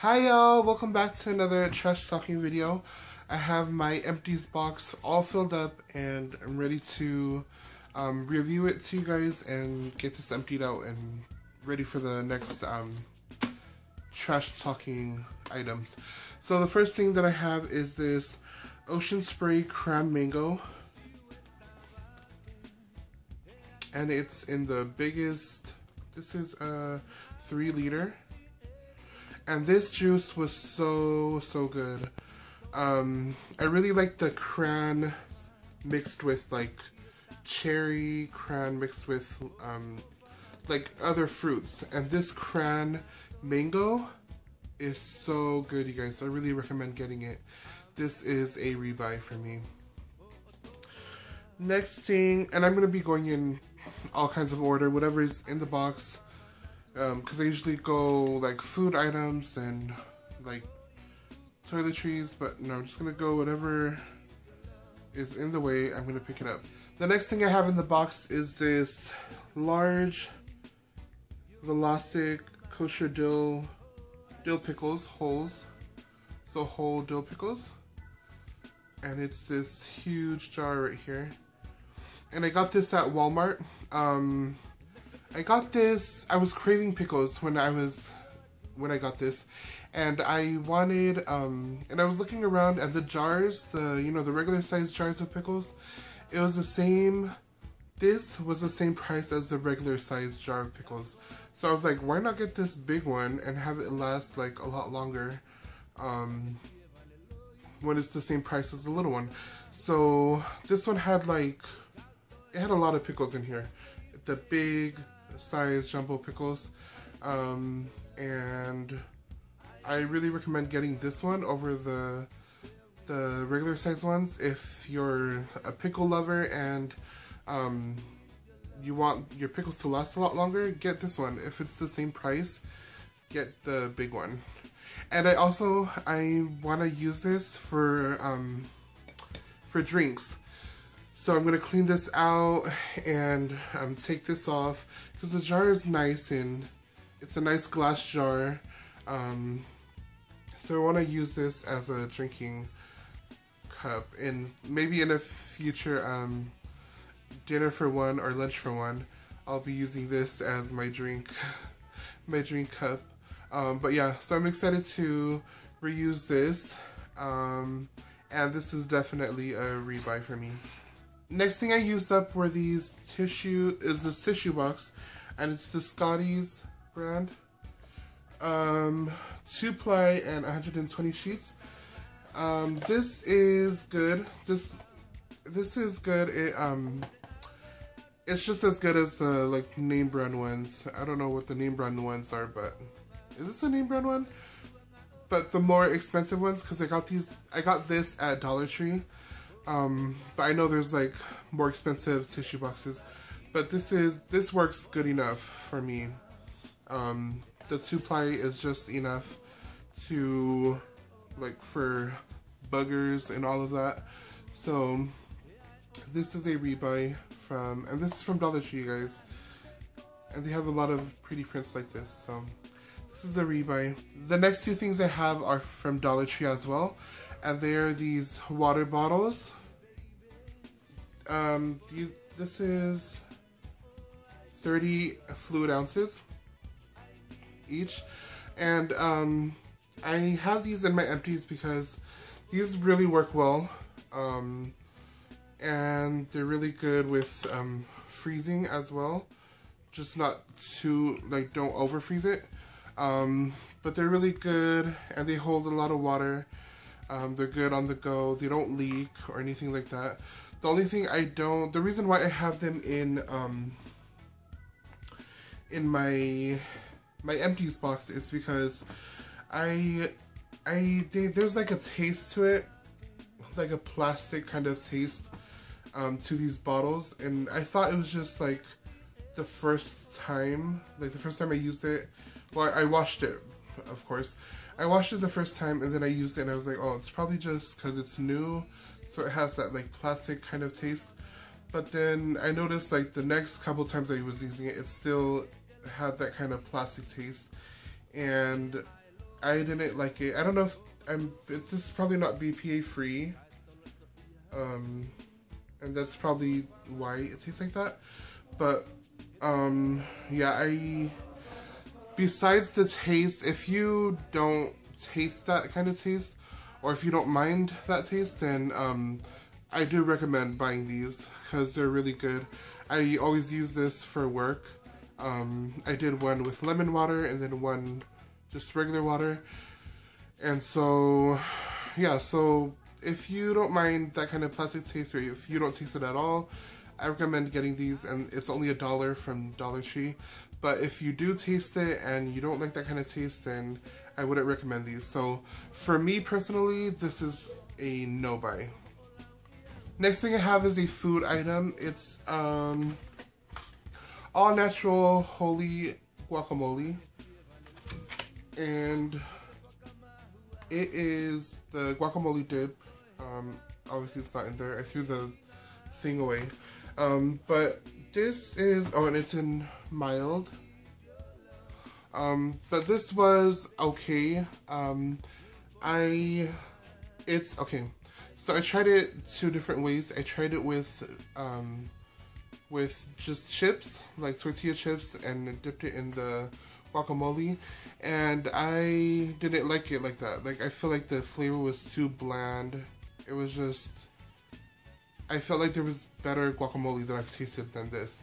Hi y'all, welcome back to another trash talking video. I have my Empties box all filled up and I'm ready to review it to you guys and get this emptied out and ready for the next trash talking items. So the first thing that I have is this Ocean Spray CRAN-MANGO. And it's in the biggest, this is a 3 liter. And this juice was so good. I really like the cran mixed with like cherry, cran mixed with like other fruits. And this CRAN-MANGO is so good, you guys. I really recommend getting it. This is a rebuy for me. Next thing, and I'm going to be going in all kinds of order, whatever is in the box. Because I usually go like food items and like toiletries, but no, I'm just gonna go whatever is in the way, I'm gonna pick it up. The next thing I have in the box is this large VLASIC kosher dill pickles, wholes. So whole dill pickles. And it's this huge jar right here. And I got this at Walmart. I got this, I was craving pickles when I got this, and I wanted, and I was looking around at the jars, the regular size jars of pickles, it was the same, this was the same price as the regular size jar of pickles. So I was like, why not get this big one and have it last like a lot longer, when it's the same price as the little one. So this one had like, it had a lot of pickles in here. The big size jumbo pickles, and I really recommend getting this one over the regular size ones. If you're a pickle lover and you want your pickles to last a lot longer, get this one. If it's the same price, get the big one. And I want to use this for drinks. So I'm going to clean this out and take this off because the jar is nice and it's a nice glass jar. So I want to use this as a drinking cup, and maybe in a future dinner for one or lunch for one, I'll be using this as my drink cup. But yeah, so I'm excited to reuse this, and this is definitely a rebuy for me. Next thing I used up were these this tissue box, and it's the SCOTTIES brand. 2-ply and 120 sheets. This is good. This is good. It's just as good as the like name brand ones. I don't know what the name brand ones are, but is this a name brand one? But the more expensive ones, because I got this at Dollar Tree. But I know there's like more expensive tissue boxes, but this works good enough for me. The 2-ply is just enough to like for buggers and all of that. So this is a rebuy and this is from Dollar Tree, you guys. And they have a lot of pretty prints like this, so this is a rebuy. The next two things I have are from Dollar Tree as well. And they're these water bottles. This is 30 fluid ounces each. And I have these in my empties because these really work well. And they're really good with freezing as well. Just not too, like, don't over freeze it. But they're really good and they hold a lot of water. They're good on the go. They don't leak or anything like that. The only thing the reason why I have them in my empties box is because there's like a taste to it, like a plastic kind of taste to these bottles, and I thought it was just like the first time I used it. Well, I washed it, of course. I washed it the first time and then I used it and I was like, oh, it's probably just because it's new, so it has that like plastic kind of taste. But then I noticed like the next couple times I was using it, it still had that kind of plastic taste. And I didn't like it. I don't know if this is probably not BPA free. And that's probably why it tastes like that. But, yeah, besides the taste, if you don't taste that kind of taste, or if you don't mind that taste, then, I do recommend buying these, because they're really good. I always use this for work. I did one with lemon water, and then one just regular water. And so, yeah, so if you don't mind that kind of plastic taste, or if you don't taste it at all, I recommend getting these, and it's only $1 from Dollar Tree. But if you do taste it and you don't like that kind of taste, then I wouldn't recommend these. So for me personally, this is a no buy. Next thing I have is a food item. It's all natural holy guacamole, and it is the guacamole dip. Obviously it's not in there. I threw the thing away. But this is, oh, and it's in mild. But this was okay. It's okay. So I tried it 2 different ways. I tried it with just chips, like tortilla chips, and dipped it in the guacamole, and I didn't like it like that. Like, I feel like the flavor was too bland. It was just, I felt like there was better guacamole that I've tasted than this.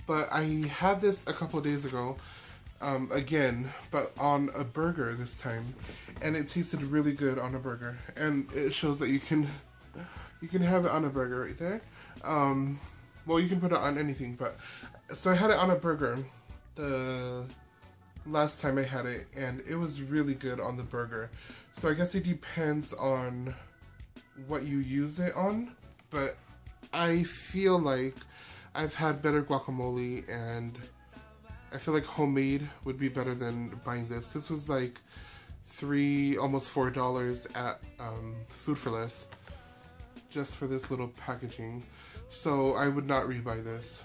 But I had this a couple of days ago, again, but on a burger this time, and it tasted really good on a burger, and it shows that you can have it on a burger right there. Well, you can put it on anything, but so I had it on a burger the last time I had it, and it was really good on the burger. So I guess it depends on what you use it on, but I feel like I've had better guacamole, and I feel like homemade would be better than buying this. This was like almost $4 at Food 4 Less, just for this little packaging. So I would not rebuy this.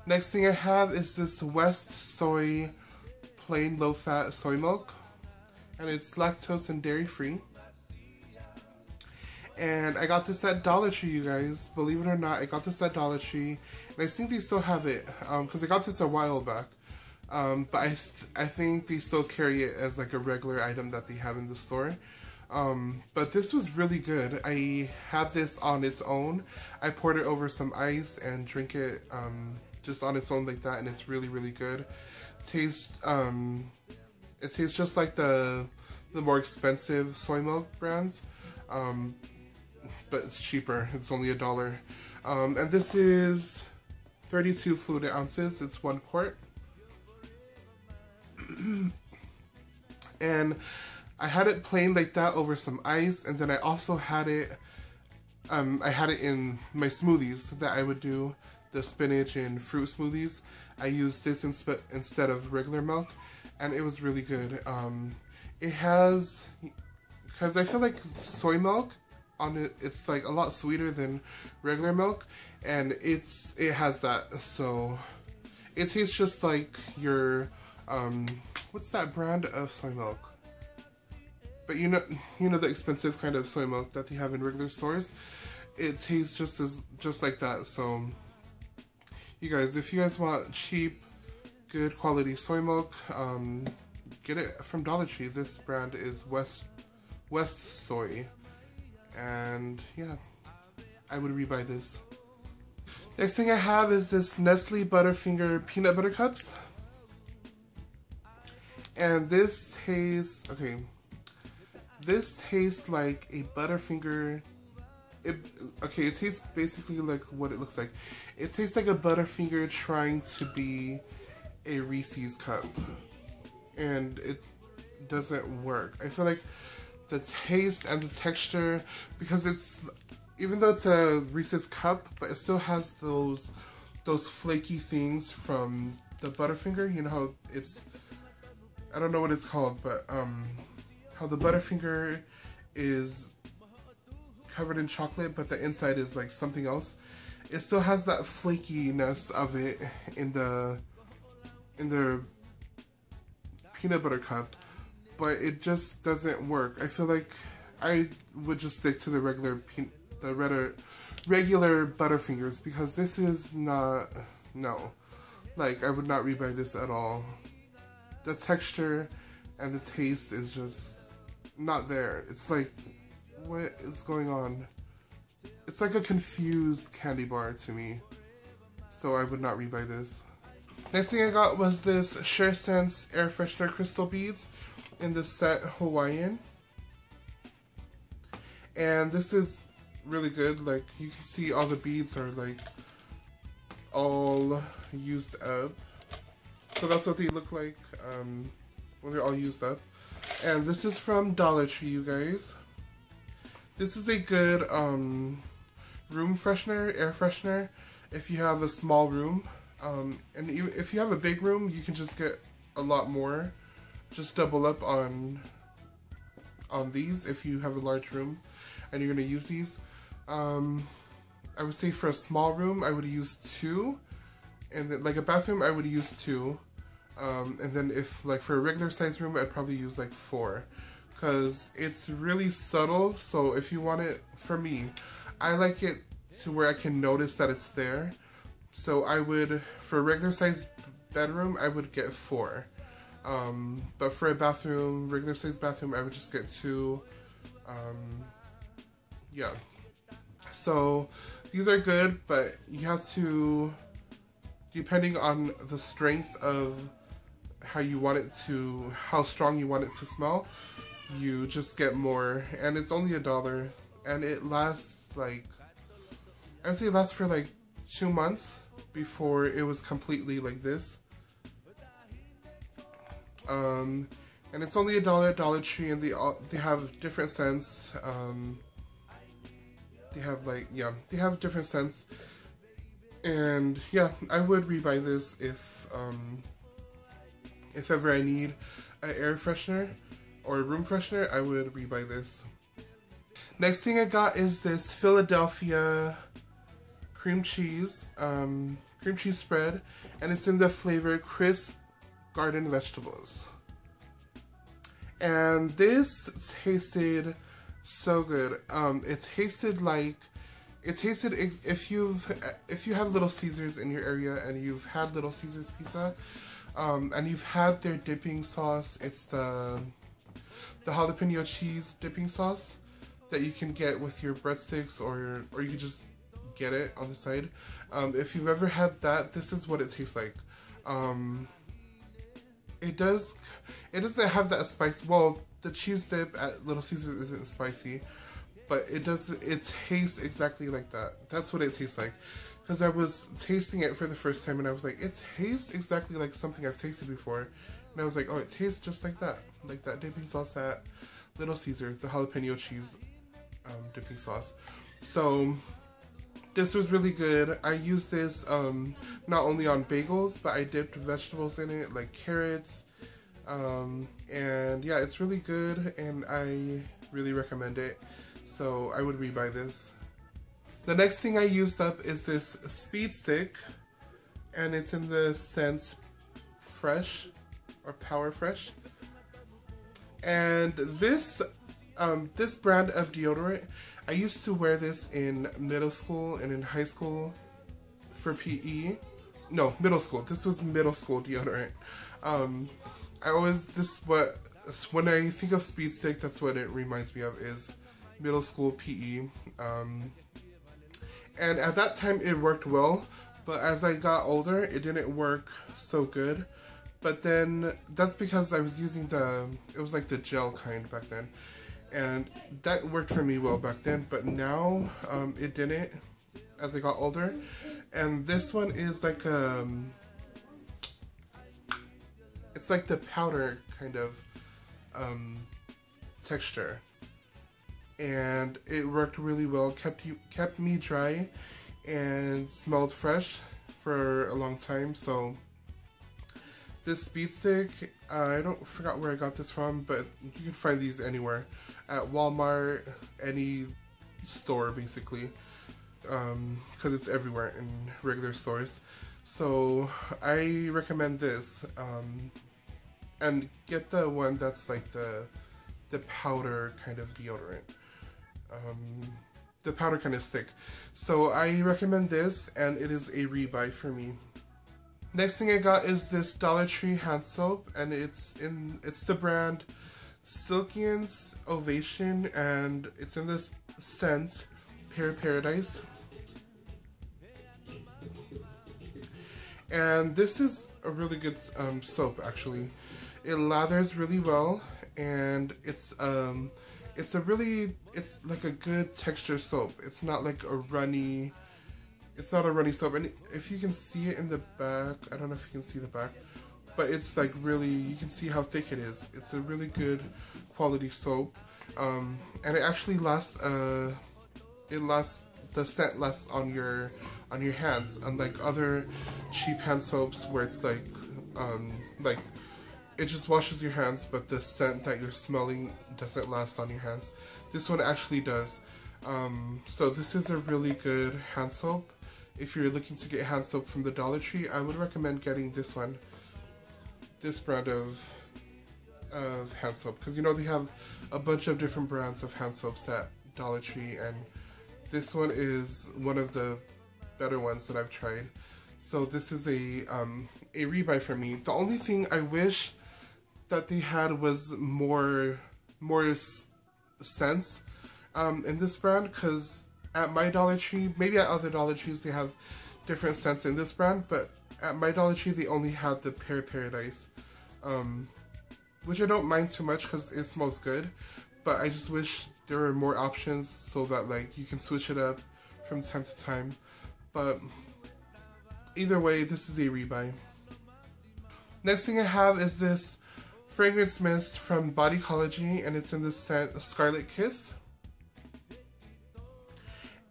Next thing I have is this WESTSOY plain low-fat soy milk, and it's lactose and dairy free. And I got this at Dollar Tree, you guys. Believe it or not, I got this at Dollar Tree, and I think they still have it, because I got this a while back. But I think they still carry it as like a regular item that they have in the store. But this was really good. I had this on its own. I poured it over some ice and drink it just on its own like that, and it's really, really good. It tastes just like the more expensive soy milk brands, but it's cheaper. It's only $1. And this is 32 fluid ounces. It's 1 quart. And I had it plain like that over some ice, and then I also had it, I had it in my smoothies that I would do, the spinach and fruit smoothies. I used this instead of regular milk, and it was really good. It has, because I feel like soy milk on it, it's like a lot sweeter than regular milk, and it has that, so it tastes just like your, what's that brand of soy milk? But you know the expensive kind of soy milk that they have in regular stores. It tastes just like that. So, you guys, if you guys want cheap, good quality soy milk, get it from Dollar Tree. This brand is WESTSOY, and yeah, I would rebuy this. Next thing I have is this Nestle Butterfinger peanut butter cups, and this tastes okay. This tastes like a Butterfinger. It tastes basically like what it looks like. It tastes like a Butterfinger trying to be a Reese's cup, and it doesn't work. I feel like the taste and the texture, because it's, even though it's a Reese's cup, but it still has those flaky things from the Butterfinger. You know how it's, I don't know what it's called, but how the Butterfinger is covered in chocolate, but the inside is like something else. It still has that flakiness of it in the peanut butter cup, but it just doesn't work. I feel like I would just stick to the regular Butterfingers, because this is not, no. Like, I would not rebuy this at all. The texture and the taste is just not there. It's like, what is going on? It's like a confused candy bar to me. So I would not rebuy this. Next thing I got was this SureSense Air Freshener Crystal Beads in the set Hawaiian. And this is really good. Like, you can see all the beads are like all used up. So that's what they look like when they're all used up. And this is from Dollar Tree, you guys. This is a good room freshener, air freshener, if you have a small room. And if you have a big room, you can just get a lot more. Just double up on these if you have a large room and you're going to use these. I would say for a small room, I would use 2. And then, like a bathroom, I would use 2. And then if, like, for a regular size room, I'd probably use, like, 4. Because it's really subtle, so if you want it, for me, I like it to where I can notice that it's there. So I would, for a regular size bedroom, I would get 4. But for a bathroom, regular size bathroom, I would just get 2. Yeah. So these are good, but you have to, depending on the strength of how you want it to, how strong you want it to smell, you just get more. And it's only $1, and it lasts like, I would say it lasts for like 2 months before it was completely like this. And it's only $1 at Dollar Tree, and they have different scents. They have like, yeah, they have different scents. And yeah, I would rebuy this if ever I need an air freshener or a room freshener, I would rebuy this. Next thing I got is this Philadelphia cream cheese spread, and it's in the flavor crisp garden vegetables. And this tasted so good. It tasted if you have Little Caesars in your area and you've had Little Caesars pizza, and you've had their dipping sauce, it's the jalapeno cheese dipping sauce that you can get with your breadsticks, or you can just get it on the side. If you've ever had that, this is what it tastes like. It doesn't have that spice. Well, the cheese dip at Little Caesars isn't spicy, but it tastes exactly like that. That's what it tastes like. Because I was tasting it for the first time and I was like, it tastes exactly like something I've tasted before. And I was like, oh, it tastes just like that dipping sauce at Little Caesars, the jalapeno cheese dipping sauce. So this was really good. I used this not only on bagels, but I dipped vegetables in it, like carrots. And yeah, it's really good, and I really recommend it. So I would rebuy this. The next thing I used up is this speed stick, and it's in the scent Fresh or Power Fresh. And this brand of deodorant, I used to wear this in middle school and in high school for PE. No, middle school. This was middle school deodorant. When I think of speed stick, that's what it reminds me of, is middle school PE. And at that time it worked well, but as I got older, it didn't work so good. But then that's because I was using it was like the gel kind back then. And that worked for me well back then, but now it didn't as I got older. And this one is like it's like the powder kind of texture, and it worked really well. Kept me dry and smelled fresh for a long time. So this speed stick, I forgot where I got this from, but you can find these anywhere, at Walmart, any store basically, because it's everywhere in regular stores. So I recommend this. and get the one that's like the powder kind of deodorant. The powder kind of stick. So I recommend this, and it is a rebuy for me. Next thing I got is this Dollar Tree hand soap, and it's the brand SILKIENCE OVATION, and it's in this scent Pear Paradise. And this is a really good soap actually. It lathers really well, and it's like a good texture soap. It's not like a runny, it's not a runny soap. And if you can see it in the back, I don't know if you can see the back, but it's like really, you can see how thick it is. It's a really good quality soap, and it actually lasts. The scent lasts on your hands, unlike other cheap hand soaps where it's like it just washes your hands, but the scent that you're smelling doesn't last on your hands. This one actually does. So this is a really good hand soap. If you're looking to get hand soap from the Dollar Tree, I would recommend getting this one, this brand of hand soap, because you know they have a bunch of different brands of hand soaps at Dollar Tree, and this one is one of the better ones that I've tried. So this is a rebuy for me. The only thing I wish that they had was more scents in this brand, because at my Dollar Tree, maybe at other Dollar Trees they have different scents in this brand, but at my Dollar Tree they only had the Pear Paradise, which I don't mind too much because it smells good, but I just wish there were more options so that like you can switch it up from time to time. But either way, this is a rebuy. Next thing I have is this fragrance mist from BODYCOLOGY, and it's in the scent Scarlet Kiss.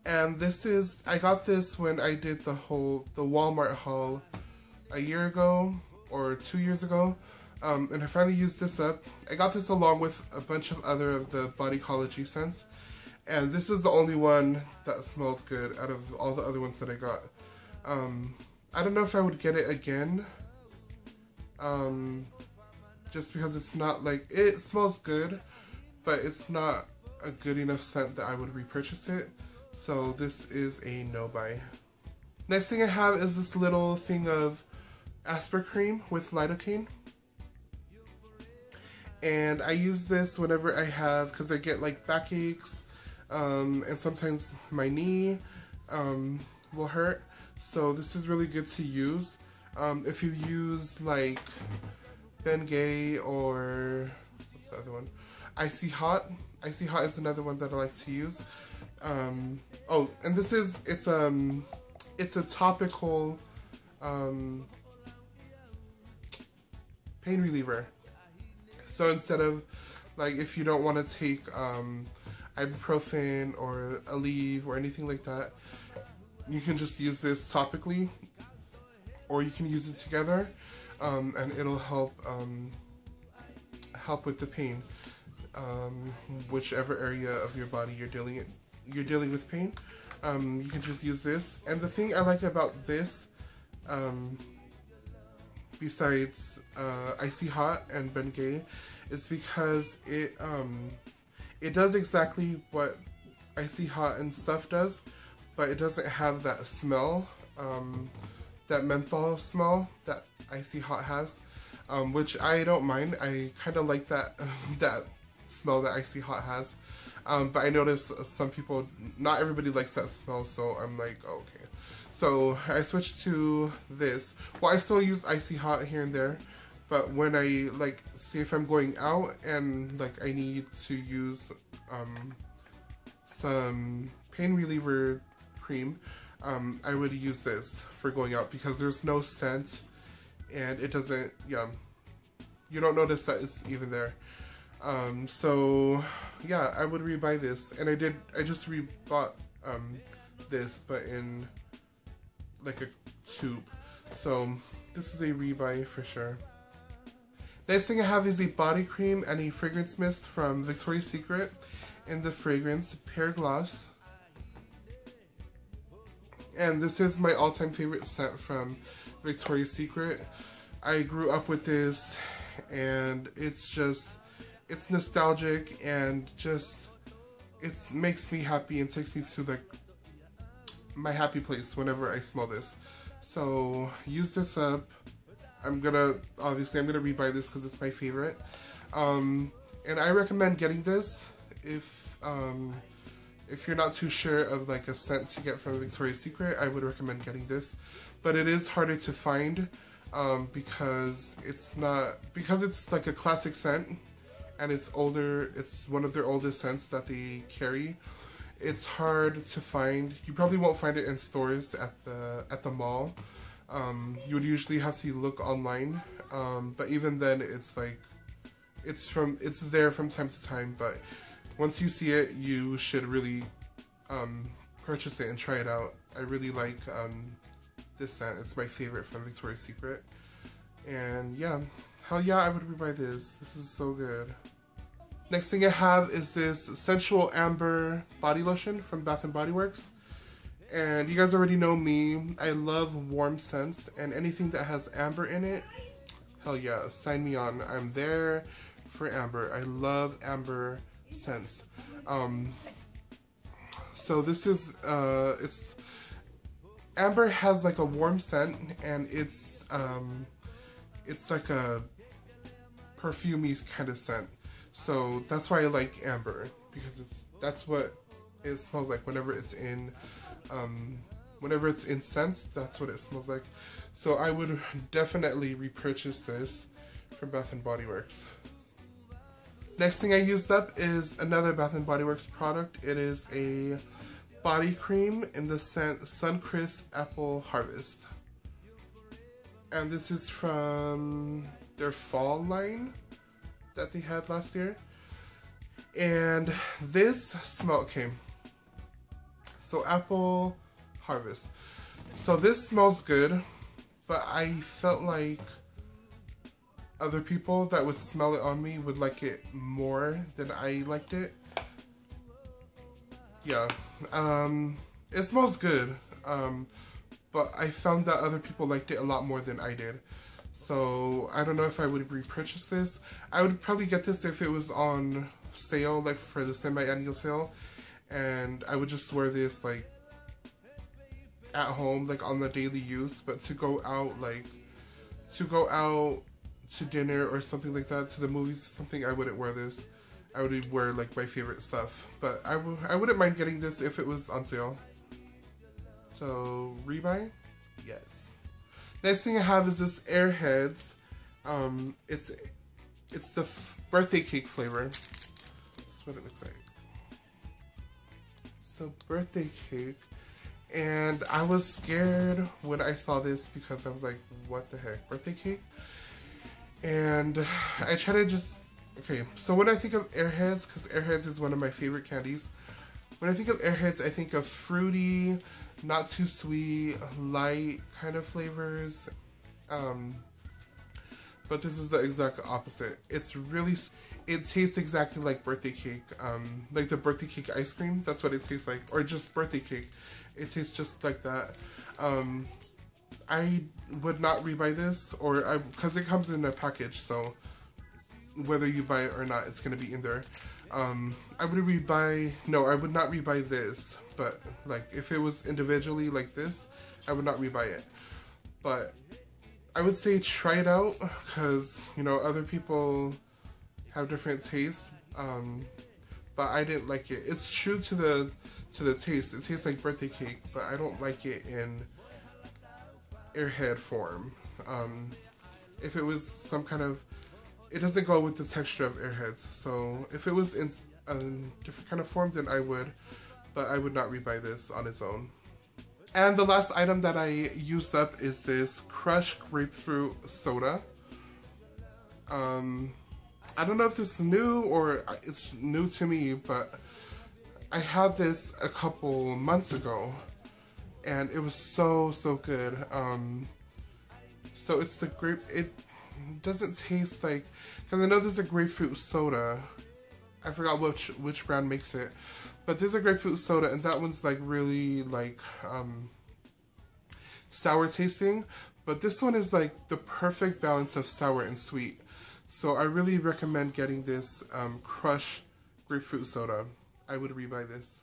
And this is, I got this when I did the Walmart haul a year ago or 2 years ago, and I finally used this up. I got this along with a bunch of other of the BODYCOLOGY scents, and this is the only one that smelled good out of all the other ones that I got. I don't know if I would get it again, just because it's not like, it smells good, but it's not a good enough scent that I would repurchase it. So this is a no buy. Next thing I have is this little thing of AESPERCREME with LIDOCAINE. And I use this whenever I have, because I get like backaches, and sometimes my knee will hurt. So this is really good to use. If you use like Bengay or, what's the other one? Icy Hot. Icy Hot is another one that I like to use. Oh, and this is, it's a topical pain reliever. So instead of, like, if you don't want to take ibuprofen or Aleve or anything like that, you can just use this topically, or you can use it together, and it'll help with the pain, whichever area of your body you're dealing with pain. You can just use this. And the thing I like about this, besides Icy Hot and Bengay, is because it does exactly what Icy Hot and stuff does, but it doesn't have that smell, that menthol smell that Icy Hot has, which I don't mind. I kind of like that that smell that Icy Hot has, but I notice some people, not everybody likes that smell, so I'm like, oh, okay. So I switched to this. Well, I still use Icy Hot here and there, but when I, like, say if I'm going out and like I need to use some pain reliever cream, I would use this for going out because there's no scent and it doesn't, yeah, you don't notice that it's even there. So yeah, I would rebuy this, and I just rebought this, but in like a tube. So this is a rebuy for sure. Next thing I have is a body cream and a fragrance mist from Victoria's Secret in the fragrance Pear Gloss. And this is my all-time favorite scent from Victoria's Secret. I grew up with this and it's nostalgic, and just it makes me happy and takes me to like my happy place whenever I smell this. So use this up. Obviously I'm gonna rebuy this because it's my favorite, and I recommend getting this if you're not too sure of like a scent to get from Victoria's Secret. I would recommend getting this, but it is harder to find because it's like a classic scent and it's older. It's one of their oldest scents that they carry. It's hard to find. You probably won't find it in stores at the mall. You would usually have to look online, but even then it's like it's there from time to time, but once you see it, you should really purchase it and try it out. I really like this scent. It's my favorite from Victoria's Secret. And yeah, hell yeah, I would rebuy this. This is so good. Next thing I have is this Sensual Amber body lotion from Bath & Body Works. And you guys already know me. I love warm scents, and anything that has amber in it, hell yeah, sign me on. I'm there for amber. I love amber scents. So this is amber has like a warm scent, and it's like a perfumey kind of scent. So that's why I like amber, because that's what it smells like whenever it's in scents. That's what it smells like. So I would definitely repurchase this from Bath & Body Works. Next thing I used up is another Bath & Body Works product. It is a body cream in the scent Suncrisp Apple Harvest. And this is from their fall line that they had last year. And this smell came. So Apple Harvest. So this smells good, but I felt like other people that would smell it on me would like it more than I liked it. Yeah, it smells good, but I found that other people liked it a lot more than I did. So I don't know if I would repurchase this. I would probably get this if it was on sale, like for the semi-annual sale, and I would just wear this like at home, like on the daily use. But to go out to dinner or something like that, to the movies, something, I wouldn't wear this. I would wear like my favorite stuff, but I wouldn't mind getting this if it was on sale. So rebuy, yes. Next thing I have is this AIRHEADS. It's the birthday cake flavor. That's what it looks like. So birthday cake, and I was scared when I saw this because I was like, what the heck, birthday cake? And I try to just, okay, so when I think of AIRHEADS, because AIRHEADS is one of my favorite candies, when I think of AIRHEADS, I think of fruity, not too sweet, light kind of flavors. But this is the exact opposite. It tastes exactly like birthday cake, like the birthday cake ice cream. That's what it tastes like, or just birthday cake. It tastes just like that. I would not rebuy this, because it comes in a package, so whether you buy it or not, it's gonna be in there. I would not rebuy this, but like if it was individually like this, I would not rebuy it. But I would say try it out, because you know, other people have different tastes, but I didn't like it. It's true to the taste. It tastes like birthday cake, but I don't like it in AIRHEAD form. If it was some kind of, it doesn't go with the texture of AIRHEADS. So if it was in a different kind of form, then I would, but I would not rebuy this on its own. And the last item that I used up is this crushed grapefruit soda. I don't know if this is new or it's new to me, but I had this a couple months ago, and it was so good. So it's the grape. It doesn't taste like, because I know there's a grapefruit soda. I forgot which brand makes it, but there's a grapefruit soda, and that one's like really like sour tasting. But this one is like the perfect balance of sour and sweet. So I really recommend getting this Crush grapefruit soda. I would rebuy this.